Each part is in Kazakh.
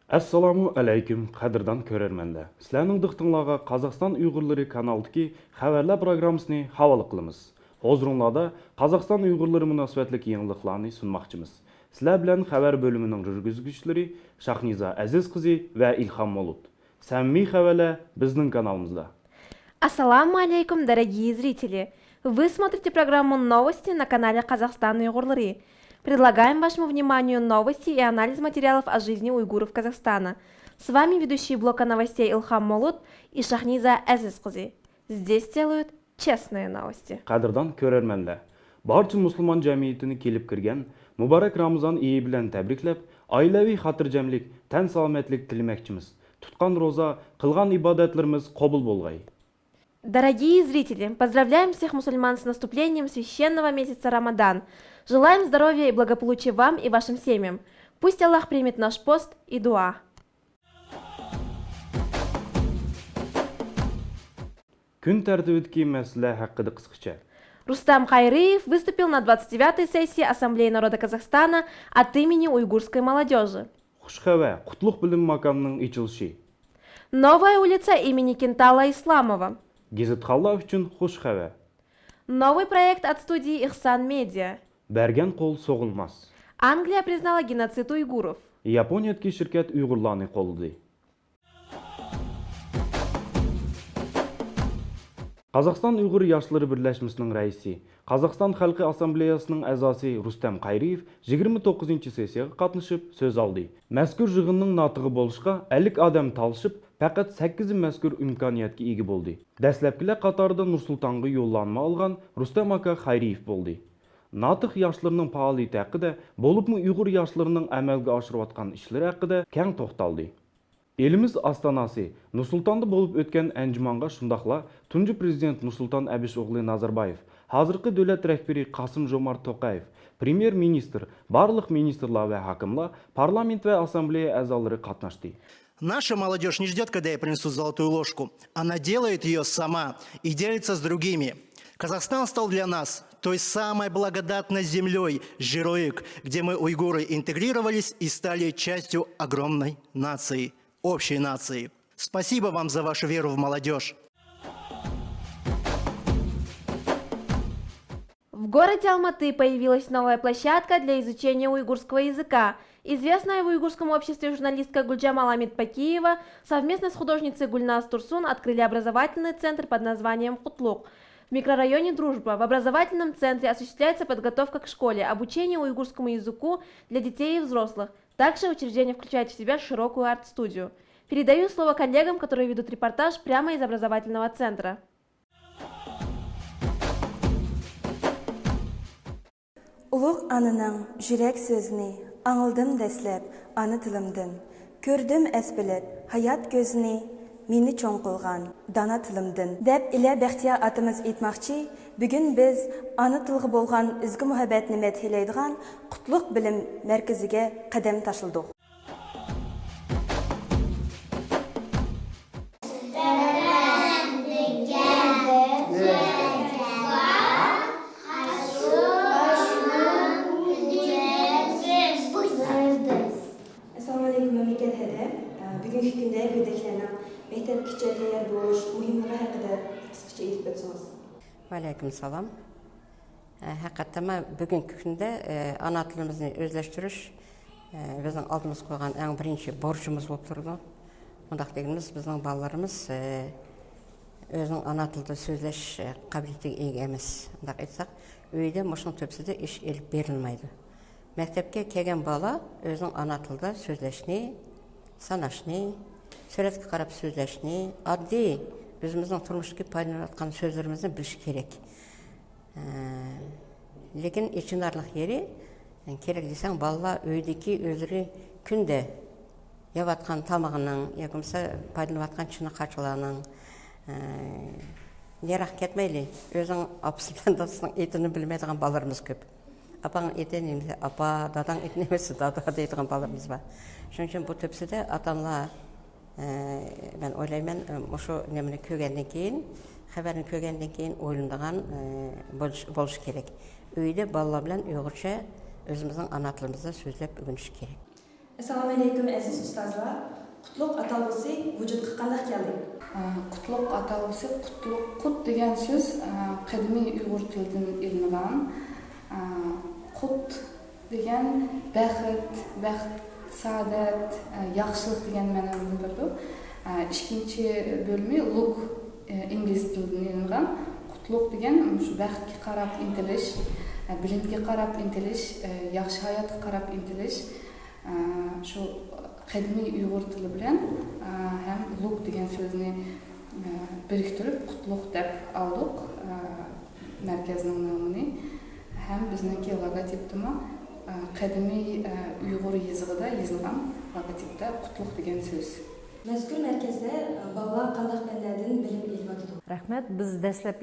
Assalamu alaykum, qadrdan ko'rarmanlar. Sizlarning diqqatingizga Qozog'iston Uyg'urlari kanalidagi xabarlar programmasini havola qilamiz. Hozirlarda Qozog'iston Uyg'urlari munosabatlik yangiliklarni sunmoqchimiz. Sizlar bilan xabar bo'limining yurgizuvchilari Shahniza Aziz qizi va Ilhom Molut. Samimiy xabarlar bizning kanalimizda. Ассаламу алейкум, дорогие зрители! Вы смотрите программу «Новости» на канале «Казахстан Уйгурлары». Предлагаем вашему вниманию новости и анализ материалов о жизни уйгуров Казахстана. С вами ведущие блока новостей Илхам Молут и Шахниза Азиз кызы. Здесь делают честные новости. Qadrdan ko'rarmanlar. Barcha musulmon jamiyatini kelib kirgan Muborak Ramazon oyi bilan tabriklab, oilaviy xotirjamlik, tan salomatlik tilamoqchimiz. Tutgan roza, qilgan ibodatlarimiz qabul bo'lg'ay. Дорогие зрители, поздравляем всех мусульман с наступлением священного месяца Рамадан. Желаем здоровья и благополучия вам и вашим семьям. Пусть Аллах примет наш пост и дуа. Kun tartibidagi masala haqida qisqacha. Рустам Хайриев выступил на 29-й сессии Ассамблеи народа Казахстана от имени уйгурской молодежи. Xushxabar, Qutlug' bilim makonining ochilishi. Новая улица имени Кентала Исламова. Gazetxonlar uchun xushxabar. Новый проект от студии Ихсан Медиа. Bergan qo'l so'g'ilmas. Англия признала геноцид уйгуров. Yaponiyadagi shirkat Uyg'urlarni qo'lladi. Qozog'iston Uyg'ur yoshlari birlashmasining raisi, Qozog'iston Xalqi Assambleyasining a'zosi Rustam Qayriyev 29-sessiyaga qatnashib so'z oldi. Mazkur yig'inning notig'i bo'lishga 50 odam talishib, faqat 8 mazkur imkoniyatga ega bo'ldi. Dastlabkilar qatorida Nur-Sultonga yo'llanma olgan Rustam aka Qayriyev bo'ldi. Notiq yoshlarning faoliyati haqida, bo'libmi Uyg'ur yoshlarining amalga oshirayotgan ishlari haqida keng to'xtaldi. Elimiz Astanasi Nur-Sultonda bo'lib o'tgan anjumonga shundaqla tunji prezident Nur-Sulton Abisho'g'li Nazarbayev, hozirgi davlat rahbari Qosim-Jomart To'qayev, premier ministr, barliq ministrlar va hokimlar, parlament va assambleya a'zolari qatnashdi. Наша молодежь не ждет, когда ей принесут золотую ложку. Она делает ее сама и делится с другими. Казахстан стал для нас той самой благодатной землей, Жироик, где мы, уйгуры, интегрировались и стали частью огромной нации, общей нации. Спасибо вам за вашу веру в молодежь. В городе Алматы появилась новая площадка для изучения уйгурского языка. Известная в уйгурском обществе журналистка Гульджамал Амитпакиева совместно с художницей Гульназ Турсун открыли образовательный центр под названием «Кутлук». В микрорайоне Дружба в образовательном центре осуществляется подготовка к школе, обучение уйгурскому языку для детей и взрослых. Также учреждение включает в себя широкую арт-студию. Передаю слово коллегам, которые ведут репортаж прямо из образовательного центра. Улуг анының жүрек сөзіні аңылдым дәсләп аны тылымдын. Көрдім әспіліп хаят көзіні мені чоң қылған дана тылымдын. Дәп илә бәхтия атымыз етмақчы, бүгін біз аны тылғы болған үзгі мұхабәтіні мәтхилейдіған Құтлық білім мәркізіге қадам ташылдық. Бүгінгі күнде бөдекленің мектеп кіші тәйір болуш мұхимлығы хақыда қысқаша етіп өтсіңіз. Алейкум салам. Хақаттама бүгінгі күнде ана тілімізді өзләштіріш біздің алдымыз қойған ең бірінші борышымыз болып тұрды. Ондақ дегеніміз біздің балаларымыз өзінің ана тілді сөйлеш қабілеттігі ие емес. Ондақ айтсақ, өйде мұшың төпсіде еш еліп берілмейді. Мектепке келген бала өзінің ана тілді сөйлешіне, санашны, сөретке қарап сөйлешні, адди өзіміздің тұрмышқа пайдаланып жатқан сөздерімізді біліш керек. Лекін ешінарлық ері керек десең, балалар өйдекі өзірі күнде еп атқан тамағының, екімсі пайдаланып атқан шыны қачыланың нерақ кетмейлі, өзің апысымен дасының етіні білмейдіған баларымыз көп. Апаң ете немесе апа, дадаң ете немесе дада дейтіған баларымыз бар. Шын үшін бұл төпсіде атанла мен ойлаймын, мұшу немені көгенден кейін, хабарын көгенден кейін ойлындаған болыш керек. Өйде балалар білен өғірше өзіміздің ана тілімізді сөзлеп үгініш керек. Assalomu alaykum aziz ustozlar. Qutlug' atalg'usi vujudga qanday keldi? Qutlug' atalg'usi qut degan so'z qadimiy Uyg'ur tilidan ilingan. Qut degan baxt, saodat, yaxshilik degan ma'noni bildirdi. Ikkinchi bo'limi luk ingliz tilidan ilingan. Qutlug' degan shu baxtga qarab intilish, bilimga qarab intilish, yaxshi hayotga qarab intilish. Shu qadimiy Uyg'ur tili bilan ham luk degan so'zni biriktirib qutlug' deb oldik markazning nomini. Ham bizniki logotipdimi qadimiy Uyg'ur yozig'ida yozilgan logotipda qutlug' degan so'z. Mazkur markazda bolalar qanday fanlardan bilim olyapti? Рахмет. Biz dastlab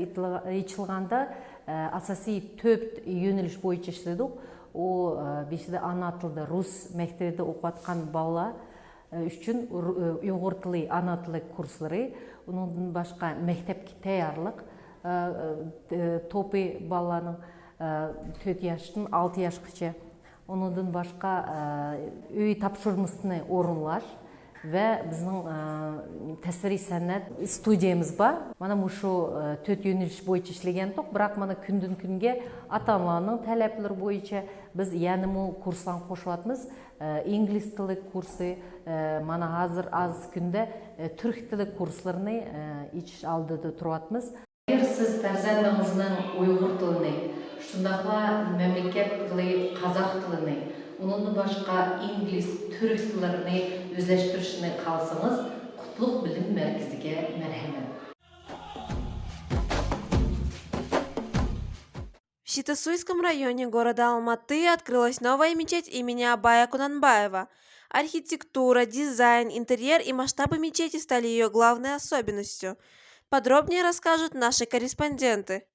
ichilganda asosiy 4 yo'nalish bo'yicha ishladik. O beshida ana tilida rus maktabida o'qiyotgan bolalar uchun Uyg'ur tili ana tili kurslari, undan boshqa maktabga tayyorlik, to'pi bolalarning 4 yoshdan 6 yoshgacha, undan boshqa uy topshirmasini o'rinlash ve bizning tasviriy san'at studiyamiz bor. Mana shu 4 yo'nalish bo'yicha ishlagandik, biroq mana kundan kunga ota-onalarning talablari bo'yicha biz yana kurslarni qo'shyapmiz. İngliz tili kursi, mana hozir az kunda turk tili kurslarini ichish oldida turyapmiz. Agar siz farzandingizning Uyg'ur tilini, shundaqla mamlakat tili qozoq tilini, undan boshqa ingliz, turk tillarini o'zlashtirishni qalsangiz, Qutlug' bilim markaziga marhamat. В Щитосуйском районе города Алматы открылась новая мечеть имени Абая Кунанбаева. Архитектура, дизайн, интерьер и масштабы мечети стали ее главной особенностью. Подробнее расскажут наши корреспонденты.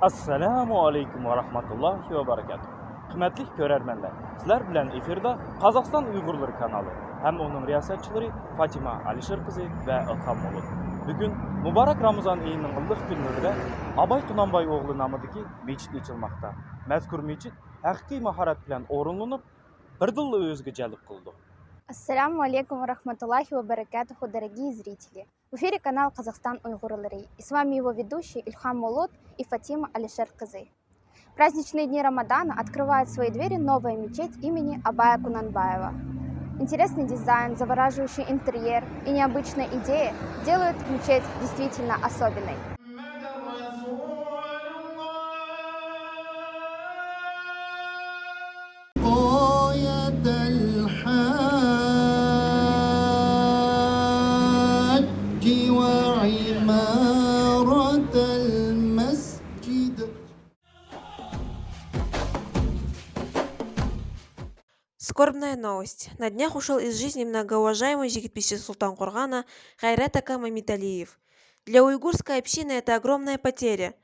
Assalamu alaykum va rahmatullohi va barakatuh. Hurmatli ko'rarmanlar, sizlar bilan efirda Qozog'iston Uyg'urlar kanali ham uning riyosatchilari Fatima Alisher qizi va Ilhom Mulut. Bugun Muborak Ramazon oyining illiq kunlarida Abay Qunanbay o'g'li nomidagi mechit ochilmoqda. Mazkur mechit haqiqiy mahorat bilan o'rinlanib, birdilla o'ziga jalb qildi. Ассаламу алейкум ва рахматуллахи ва баракатуху, дорогие зрители. В эфире канал Казахстан Уйгурлары. И с вами его ведущие Ильхам Мулут и Фатима Алишер Кызы. Праздничные дни Рамадана открывает свои двери новая мечеть имени Абая Кунанбаева. Интересный дизайн, завораживающий интерьер и необычная идея делают мечеть действительно особенной. Скорбная новость. На днях ушел из жизни многоуважаемый жигитбиши Султан-Кургана Гайрат Ака Мамиталиев. Для уйгурской общины это огромная потеря.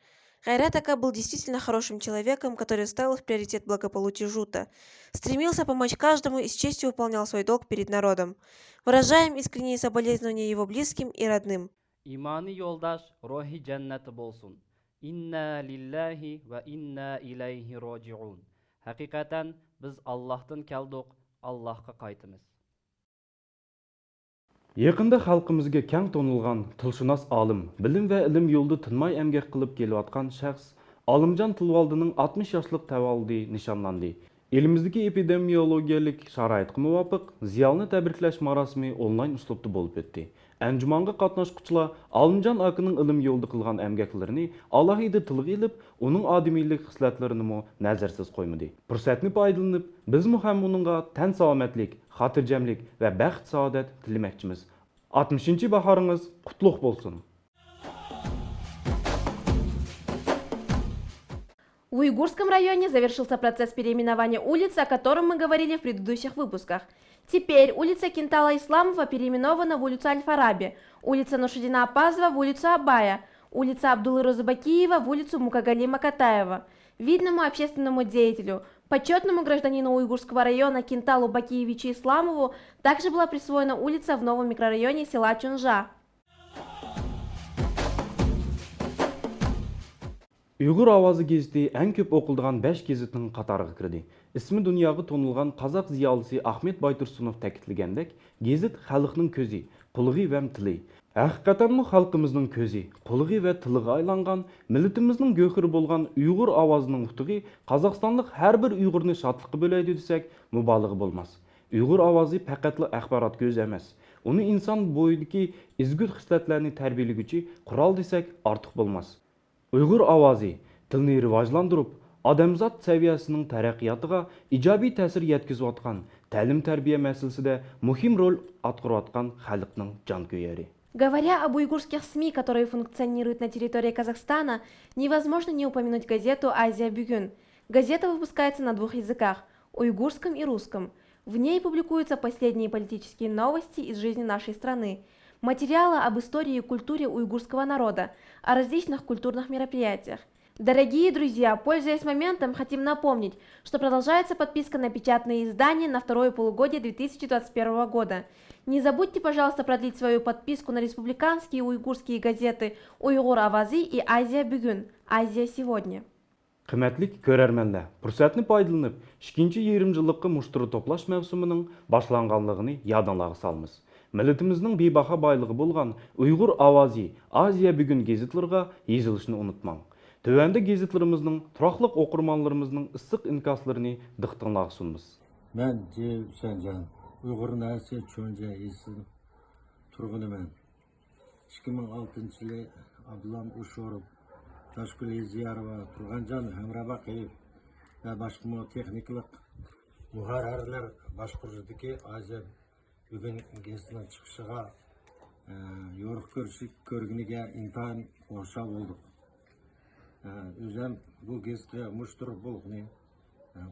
Гайрат Ака был действительно хорошим человеком, который ставил в приоритет благополучие жута, стремился помочь каждому и с честью выполнял свой долг перед народом. Выражаем искренние соболезнования его близким и родным. İmanı yoldaş ruhi cenneti bolsun. İnna lillahi ve inna ilayhi raciun. Hakikaten biz Allah'tan keldik, Allah'a qaytımız. Yaqında xalqimizga keng tonilgan tilshunos olim, bilim va ilm yo'lida tinmay emgak qilib kelayotgan shaxs Olimjon Tilvoldining 60 yoshlik tavalludi nishonlandi. Elimizdagi epidemiologiyalik sharoitga muvofiq ziyolni tabriklash marosimi onlayn uslubda bo'lib o'tdi. Anjumonga qatnashuvchilar Olimjon akaning ilm yo'lida qilgan emgaklarini alohida tilga ilib, uning odimiylik xislatlarini nazarsiz qo'ymadi. Fursatni foydalanib, biz ham uningga tan salomatlik, xotirjamlik va baxt saodat tilamoqchimiz. 60-bahoringiz qutlug' bo'lsin. В Уйгурском районе завершился процесс переименования улиц, о котором мы говорили в предыдущих выпусках. Теперь улица Кентала Исламова переименована в улицу Аль-Фараби, улица Нуршидина Апазова в улицу Абая, улица Абдуллы Розыбакиева в улицу Мукагали Макатаева. Видному общественному деятелю, почетному гражданину Уйгурского района Кенталу Бакиевичу Исламову также была присвоена улица в новом микрорайоне села Чунжа. Uyghur Avazı geziti en köp okulduğan 5 gezitin qatarıga kirdi. İsmi dunyoga tonilgan Qozaq ziyolisi Ahmet Baytursunov ta'kidlagandek, gezit xalqning ko'zi, qulug'i va tili. Haqiqatanmi xalqimizning ko'zi, qulug'i va tiliga aylangan, millatimizning go'hiri bo'lgan Uyg'ur ovozining utig'i Qozog'istonlik har bir Uyg'urni shodlikqa bo'laydi desak, mubolag'a bo'lmas. Uyg'ur ovozi faqatla axborot ko'zi emas. Uni inson bo'yidagi izgut xislatlarni tarbiyalaguchi qurol desak ortiq bo'lmas. Uyg'ur ovozi tilni rivojlantirib, odamzod saviyasining taraqqiyotiga ijobiy ta'sir yetkazayotgan ta'lim-tarbiya masalasida muhim rol atqarayotgan xalqning jonkuyari. Говоря об уйгурских СМИ, которые функционируют на территории Казахстана, невозможно не упомянуть газету «Азия Бюгюн». Газета выпускается на 2 языках – уйгурском и русском. В ней публикуются последние политические новости из жизни нашей страны, материалы об истории и культуре уйгурского народа, о различных культурных мероприятиях. Дорогие друзья, пользуясь моментом, хотим напомнить, что продолжается подписка на печатные издания на второе полугодие 2021 года. Не забудьте, пожалуйста, продлить свою подписку на республиканские и уйгурские газеты «Уйгур Авазы» и «Азия Бюгюн» «Азия сегодня». Qimmatlik ko'rarmanlar, fursatni foydalanib, 2-20 yillikqa mushtiri to'plash mavsumining boshlanganligini yodingizga solamiz. Millatimizning bebaho boyligi bo'lgan Uyg'ur Ovozi, Aziya Bugun gazetlariga yozilishni unutmang. Tövəndə gazetlarimizning, turoqli o'qirmonlarimizning issiq inkoslarini diqqatingizga sunamiz. Men Jev Sanjan, Uyg'ur nasi cho'nja isim turg'uniman. 2006-yili Abdulam Ushorov, Toshkul Ziyarova, Turg'anjon Hamrabaqev va boshqa texniklik muharrirlar boshqaruvidagi Aziya Bugun gazetining chiqishiga yo'riq ko'rginiga intayin xursand bo'ldik. O'zim bu gazetga mushtirib bo'lgani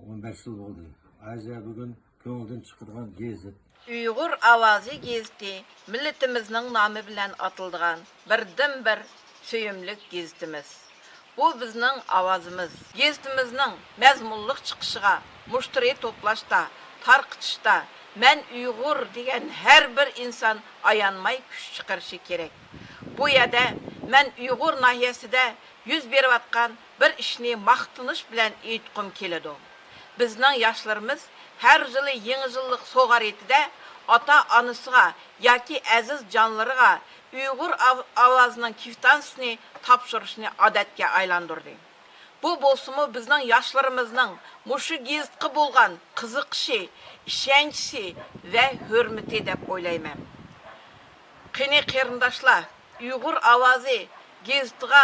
15 yil bo'ldi. Aziya Bugun ko'ngildan chiqadigan gazet. Uyg'ur Ovozi gazeti millatimizning nomi bilan atilgan birdan-bir söyümlük gazetimiz. Bu bizning ovozimiz. Gazetimizning mazmunliq chiqishiga, mushtiri to'plashda, tarqitishda men Uyg'ur degan har bir inson ayanmay kuch chiqarishi kerak. Bu yerda men Uyg'ur nahiyasida yuz berayotgan bir ishni maqtanish bilan aytqim keladi. Bizning yoshlarimiz har yili yangi yillik so'g'aritida ota-onasiga yoki aziz jonlariga Uyg'ur ovozining kvitaniyasini topshirishni odatga aylantirdi. Bu bo'lsa-mu bizning yoshlarimizni mushu gazetga bo'lgan qiziqishi, ishonchi va hurmati deb o'ylayman. Qani qarindoshlar, Uyg'ur ovozi gazetiga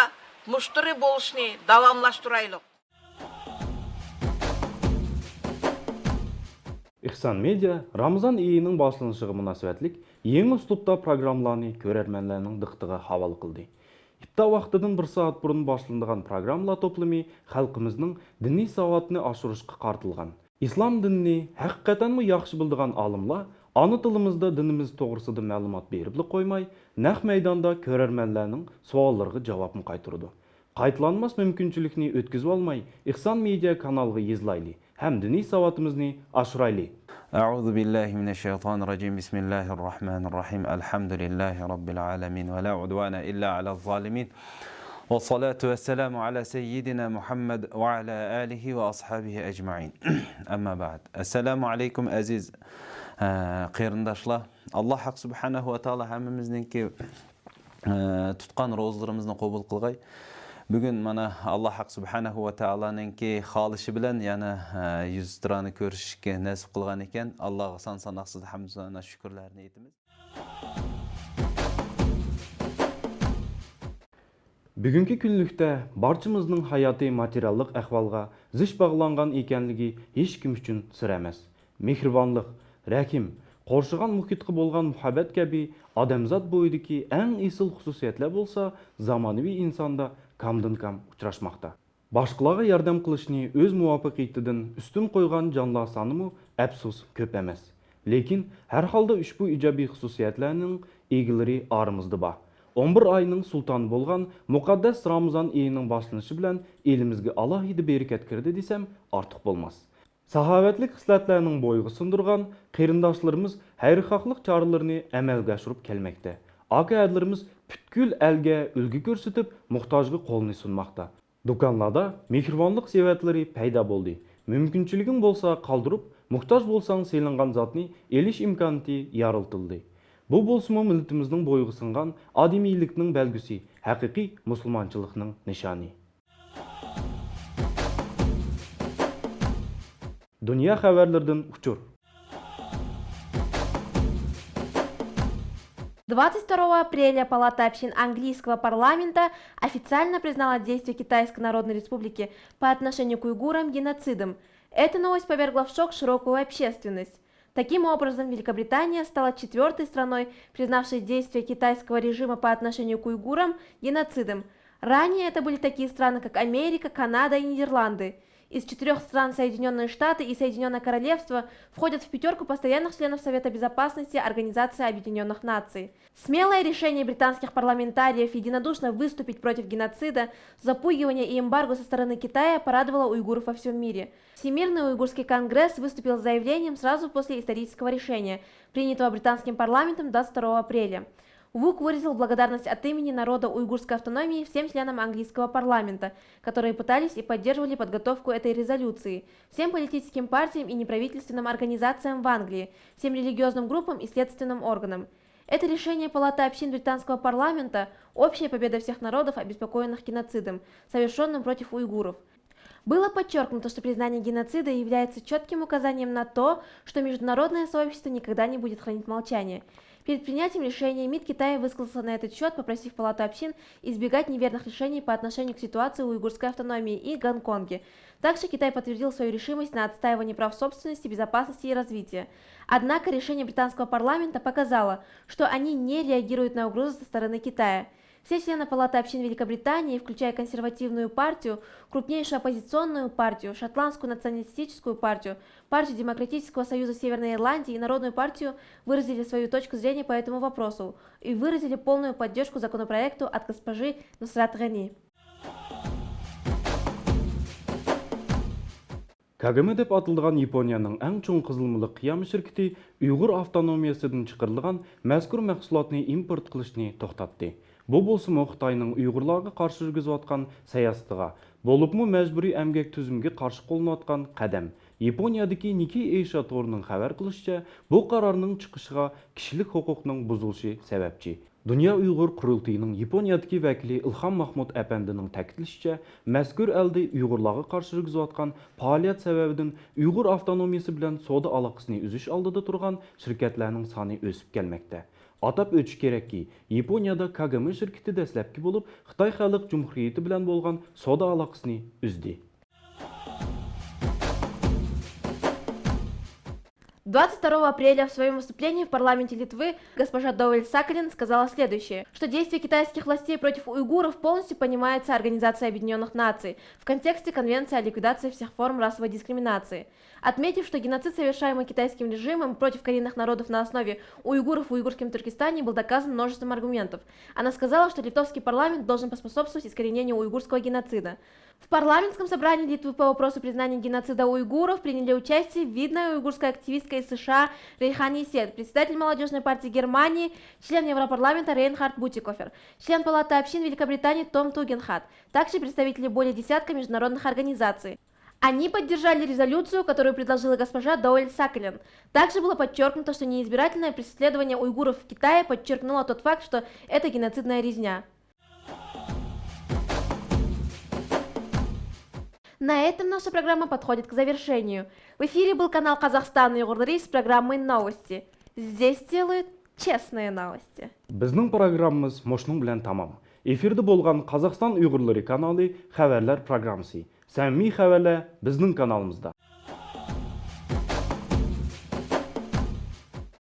mushtiri bo'lishni davomlashtiraylik. İhsan Media Ramazan ayının başlanışıga münasibetlik yeni uslubda programlarını görermenlerinin diqqatiga havola qildi. İftar vaqtidan 1 saat burun başlanadigan programlar toplumi xalqimizning diniy savodini oshirishga qartilgan. İslam dinini haqiqatanmi yaxshi bildigan olimlar ana tilimizda dinimiz to'g'risida ma'lumot berib qo'ymay, naq maydonda ko'rarmanlarning savollariga javobni qaytardi. Qaytlanmas mümkünçülükni o'tkazib olmay, İhsan Media kanaliga yozlayli ham diniy savodimizni oshirayli. أعوذ بالله من الشيطان الرجيم بسم الله الرحمن الرحيم الحمد لله رب العالمين ولا عدوان إلا على الظالمين والصلاة والسلام على سيدنا محمد وعلى آله وأصحابه أجمعين أما بعد السلام عليكم أزيز قيرنداشlar Allah haq subhanahu wa ta'ala hammamizningki tutqan ro'zlarimizni qabul qilg'ay. Bugun mana Allah haq subhanahu wa ta'alaninki xolishi bilan yana yuz tirani ko'rishga nasib qilgan ekan. Allohga son sanoqsiz hamd va shukrlarni aytamiz. Bugungi kunlikda barchamizning hayotiy materiallik ahvolga zich bog'langan ekanligi hech kim uchun sir emas. Mehribonlik, rahim, qo'rshigan muhitga bo'lgan muhabbat kabi odamzod bo'yidagi eng esil xususiyatlar bo'lsa, zamonaviy insonda kamdan-kam uchrashmoqda. Boshqalarga yordam qilishni o'z muvaffaqiyatidan ustun qo'ygan jonlar sonimi afsus ko'p emas. Lekin har holda ushbu ijobiy xususiyatlarning egalari oramizda bor. 11 ayning sultoni bo'lgan muqaddas Ramazon oyining boshlanishi bilan elimizga alohida barakat kirdi desam ortiq bo'lmas. Sahovatlik xislatlarning bo'yiga sindirgan qarindoshlarimiz xayrixohlik choralarini amalga oshirib kelmoqda. Aka-adlarimiz butkul elga ulgu ko'rsatib, muhtojga qo'lni sunmoqda. Дуканларда мехрибонлык себетлери пайда болды. Мүмкүнчүлүгүң болса калдырып, муктаж болсаң сыйланган затны элиш имканаты ярылтылды. Бу болсуму милләтимиздин бойгу сынган адемийликтин белгиси, хакыйкый мусулманчылыктын нишаны. Dünya xəbərlərdən uçur. 22 апреля Палата общин английского парламента официально признала действия Китайской Народной Республики по отношению к уйгурам геноцидом. Эта новость повергла в шок широкую общественность. Таким образом, Великобритания стала 4-й страной, признавшей действия китайского режима по отношению к уйгурам геноцидом. Ранее это были такие страны, как Америка, Канада и Нидерланды. Из 4 стран Соединенные Штаты и Соединенное Королевство входят в 5 постоянных членов Совета Безопасности Организации Объединенных Наций. Смелое решение британских парламентариев единодушно выступить против геноцида, запугивания и эмбарго со стороны Китая порадовало уйгуров во всем мире. Всемирный уйгурский конгресс выступил с заявлением сразу после исторического решения, принятого британским парламентом 22 апреля. ВУК выразил благодарность от имени народа уйгурской автономии всем членам английского парламента, которые пытались и поддерживали подготовку этой резолюции, всем политическим партиям и неправительственным организациям в Англии, всем религиозным группам и следственным органам. Это решение Палаты общин британского парламента – общая победа всех народов, обеспокоенных геноцидом, совершенным против уйгуров. Было подчеркнуто, что признание геноцида является четким указанием на то, что международное сообщество никогда не будет хранить молчание. Перед принятием решения МИД Китая высказался на этот счет, попросив Палату общин избегать неверных решений по отношению к ситуации уйгурской автономии и Гонконге. Также Китай подтвердил свою решимость на отстаивание прав собственности, безопасности и развития. Однако решение британского парламента показало, что они не реагируют на угрозы со стороны Китая. Все члены Палаты общин Великобритании, включая консервативную партию, крупнейшую оппозиционную партию, шотландскую националистическую партию, партию Демократического союза Северной Ирландии и Народную партию, выразили свою точку зрения по этому вопросу и выразили полную поддержку законопроекту от госпожи Нусрат Гани. Кагаме деп атылдыган Япониянын эң чоң кызылмылык кыям ширкети уйгур автономиясыдан чыгарылган мәзкур мәхсулатны импорт кылышны токтатты. Бу болсымы Кытайнын уйгурларга каршы жүргүзүп аткан саясатыга, болупму мәжбүри эмгек түзүмгө каршы колунуп аткан кадам. Япониядагы Nikkei Asia торунун хабар кылышча, бу карарнын чыгышыга кишилик хукуктун бузулушу себепчи. Dünya Uyghur Qurultayının Yaponiyadagi vakili İlham Mahmud әпәндінің ta'kidlashicha, mazkur elda Uyg'urlarga qarshi yurgizib atgan faoliyat sababidan Uyg'ur avtonomiyasi bilan savdo aloqasini uzish oldida turgan shirkatlarning soni o'sib kelmoqda. Atab o'tish kerakki, Yaponiyada Kagame shirkati dastlabki bo'lib, Xitoy Xalq Jumhuriyati bilan bo'lgan savdo aloqasini uzdi. 22 апреля в своем выступлении в парламенте Литвы госпожа Довель Сакалин сказала следующее, что действия китайских властей против уйгуров полностью понимается Организацией Объединенных Наций в контексте Конвенции о ликвидации всех форм расовой дискриминации. Отметив, что геноцид, совершаемый китайским режимом против коренных народов на основе уйгуров в уйгурском Туркестане, был доказан множеством аргументов. Она сказала, что литовский парламент должен поспособствовать искоренению уйгурского геноцида. В парламентском собрании Литвы по вопросу признания геноцида уйгуров приняли участие видная уйгурская активистка из США Рейхан Есет, председатель молодежной партии Германии, член Европарламента Рейнхард Бутикофер, член Палаты общин Великобритании Том Тугенхат, также представители более десятка международных организаций. Они поддержали резолюцию, которую предложила госпожа Доуэль Сакалин. Также было подчеркнуто, что неизбирательное преследование уйгуров в Китае подчеркнуло тот факт, что это геноцидная резня. На этом наша программа подходит к завершению. В эфире был канал Казахстан Уйгурлары с программой «Новости». Здесь делают честные новости. Біздің программамыз мошның білән тамам. Эфирді болған Қазақстан Уйгурлары каналы хәбәрләр программасы. Сәмми хәбәрләр біздің каналымызда.